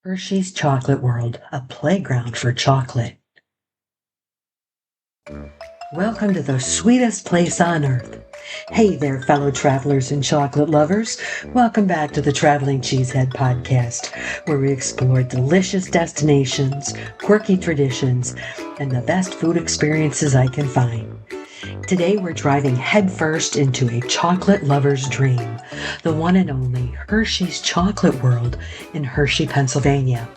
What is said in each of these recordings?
Hershey's Chocolate World, a playground for chocolate. Welcome to the sweetest place on earth. Hey there, fellow travelers and chocolate lovers. Welcome back to the Traveling Cheesehead podcast, where we explore delicious destinations, quirky traditions, and the best food experiences I can find. Today we're driving headfirst into a chocolate lover's dream, the one and only Hershey's Chocolate World in Hershey, Pennsylvania.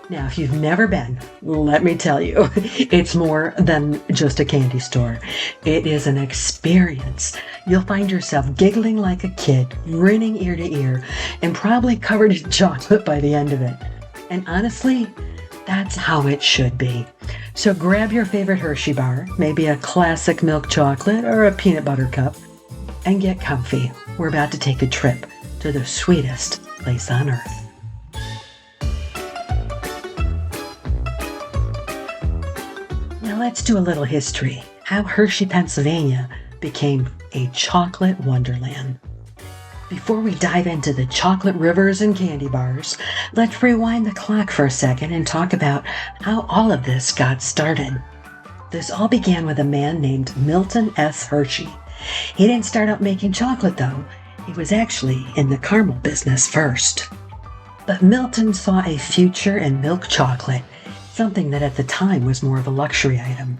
Now, if you've never been, let me tell you, it's more than just a candy store. It is an experience. You'll find yourself giggling like a kid, grinning ear to ear, and probably covered in chocolate by the end of it. And honestly, that's how it should be. So grab your favorite Hershey bar, maybe a classic milk chocolate or a peanut butter cup, and get comfy. We're about to take a trip to the sweetest place on earth. Now let's do a little history. How Hershey, Pennsylvania became a chocolate wonderland. Before we dive into the chocolate rivers and candy bars, let's rewind the clock for a second and talk about how all of this got started. This all began with a man named Milton S. Hershey. He didn't start out making chocolate though. He was actually in the caramel business first. But Milton saw a future in milk chocolate, something that at the time was more of a luxury item.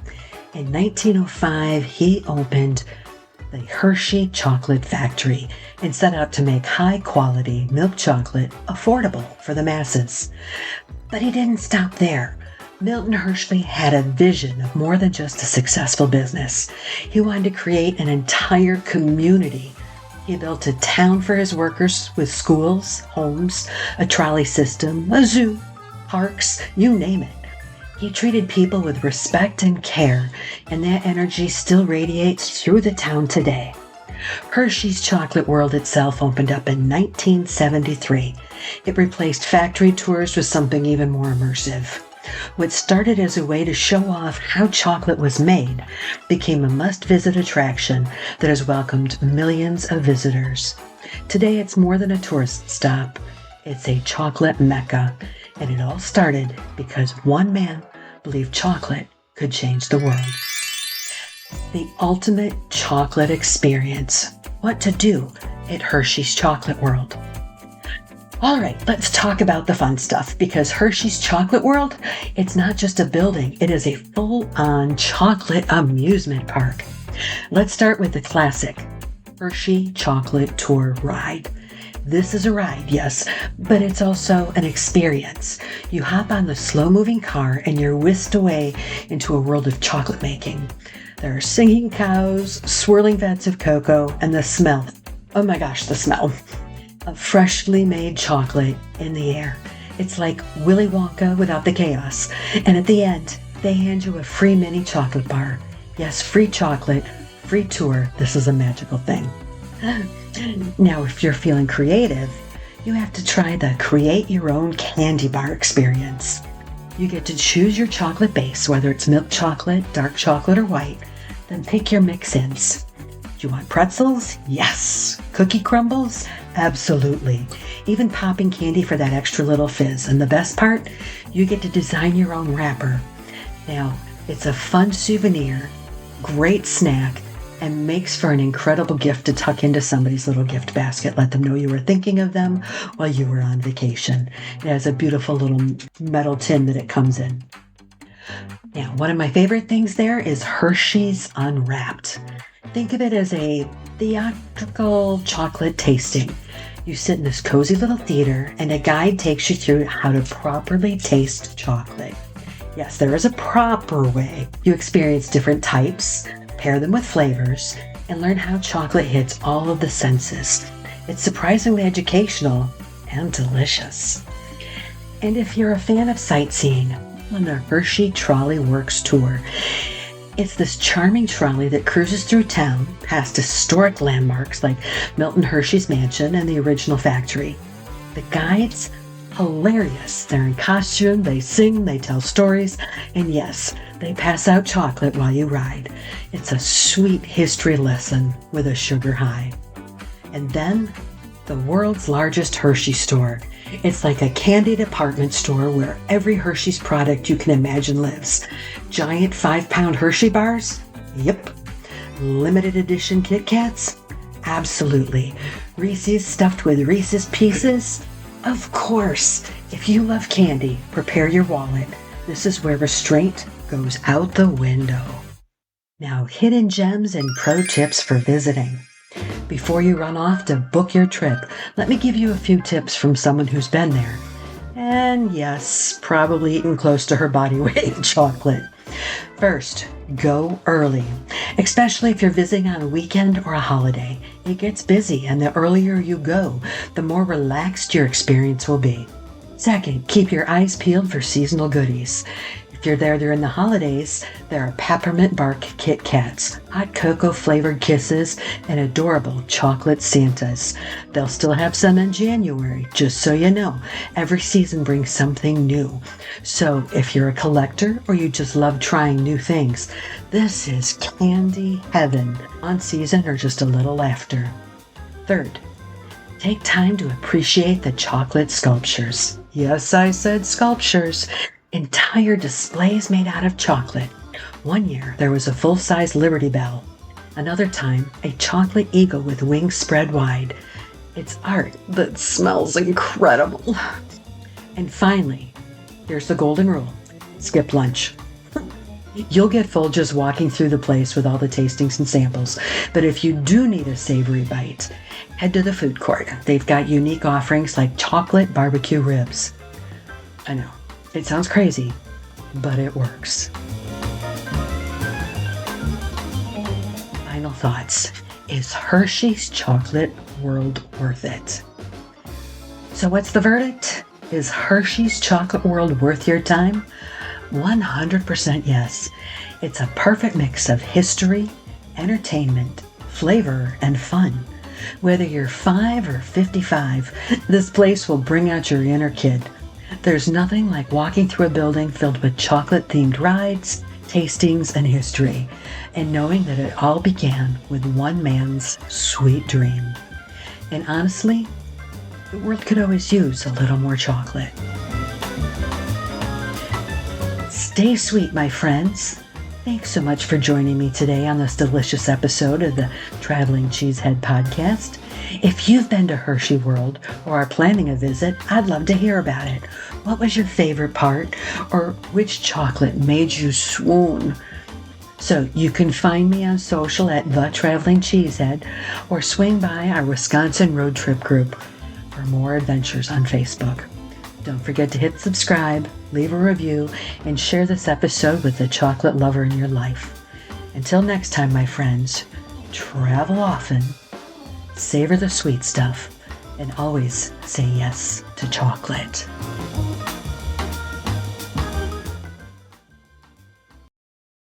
In 1905, he opened the Hershey Chocolate Factory and set out to make high-quality milk chocolate affordable for the masses. But he didn't stop there. Milton Hershey had a vision of more than just a successful business. He wanted to create an entire community. He built a town for his workers with schools, homes, a trolley system, a zoo, parks, you name it. He treated people with respect and care, and that energy still radiates through the town today. Hershey's Chocolate World itself opened up in 1973. It replaced factory tours with something even more immersive. What started as a way to show off how chocolate was made became a must-visit attraction that has welcomed millions of visitors. Today, it's more than a tourist stop. It's a chocolate mecca, and it all started because one man believed chocolate could change the world. The ultimate chocolate experience. What to do at Hershey's Chocolate World. All right, let's talk about the fun stuff, because Hershey's Chocolate World, it's not just a building, it is a full-on chocolate amusement park. Let's start with the classic Hershey Chocolate Tour Ride. This is a ride, yes, but it's also an experience. You hop on the slow-moving car and you're whisked away into a world of chocolate making. There are singing cows, swirling vats of cocoa, and the smell. Oh my gosh, the smell of freshly made chocolate in the air. It's like Willy Wonka without the chaos. And at the end, they hand you a free mini chocolate bar. Yes, free chocolate, free tour. This is a magical thing. Now, if you're feeling creative, you have to try the Create Your Own Candy Bar experience. You get to choose your chocolate base, whether it's milk chocolate, dark chocolate, or white, then pick your mix-ins. Do you want pretzels? Yes. Cookie crumbles? Absolutely. Even popping candy for that extra little fizz. And the best part, you get to design your own wrapper. Now, it's a fun souvenir, great snack, and makes for an incredible gift to tuck into somebody's little gift basket. Let them know you were thinking of them while you were on vacation. It has a beautiful little metal tin that it comes in. Now, one of my favorite things there is Hershey's Unwrapped. Think of it as a theatrical chocolate tasting. You sit in this cozy little theater and a guide takes you through how to properly taste chocolate. Yes, there is a proper way. You experience different types, pair them with flavors, and learn how chocolate hits all of the senses. It's surprisingly educational and delicious. And if you're a fan of sightseeing, on the Hershey Trolley Works tour, it's this charming trolley that cruises through town past historic landmarks like Milton Hershey's mansion and the original factory. The guides, hilarious. They're in costume, they sing, they tell stories, and yes, they pass out chocolate while you ride. It's a sweet history lesson with a sugar high. And then, the world's largest Hershey store. It's like a candy department store where every Hershey's product you can imagine lives. Giant 5-pound Hershey bars? Yep. Limited edition Kit Kats? Absolutely. Reese's stuffed with Reese's Pieces? Of course. If you love candy, prepare your wallet. This is where restraint goes out the window. Now, hidden gems and pro tips for visiting. Before you run off to book your trip, let me give you a few tips from someone who's been there. And yes, probably eaten close to her body weight in chocolate. First, go early, especially if you're visiting on a weekend or a holiday. It gets busy, and the earlier you go, the more relaxed your experience will be. Second, keep your eyes peeled for seasonal goodies. If you're there during the holidays, there are peppermint bark Kit Kats, hot cocoa flavored kisses, and adorable chocolate Santas. They'll still have some in January, just so you know. Every season brings something new. So if you're a collector or you just love trying new things, this is candy heaven, on season or just a little after. Third, take time to appreciate the chocolate sculptures. Yes, I said sculptures. Entire displays made out of chocolate. One year, there was a full-size Liberty Bell. Another time, a chocolate eagle with wings spread wide. It's art that smells incredible. And finally, here's the golden rule. Skip lunch. You'll get full just walking through the place with all the tastings and samples. But if you do need a savory bite, head to the food court. They've got unique offerings like chocolate barbecue ribs. I know. It sounds crazy, but it works. Final thoughts. Is Hershey's chocolate world worth it? So what's the verdict? Is Hershey's chocolate world worth your time? 100% yes. It's a perfect mix of history, entertainment, flavor, and fun. Whether you're 5 or 55, this place will bring out your inner kid. There's nothing like walking through a building filled with chocolate-themed rides, tastings, and history, and knowing that it all began with one man's sweet dream. And honestly, the world could always use a little more chocolate. Stay sweet, my friends. Thanks so much for joining me today on this delicious episode of the Traveling Cheesehead Podcast. If you've been to Hershey World or are planning a visit, I'd love to hear about it. What was your favorite part, or which chocolate made you swoon? So you can find me on social at The Traveling Cheesehead, or swing by our Wisconsin road trip group for more adventures on Facebook. Don't forget to hit subscribe, leave a review, and share this episode with the chocolate lover in your life. Until next time, my friends, travel often, savor the sweet stuff, and always say yes to chocolate.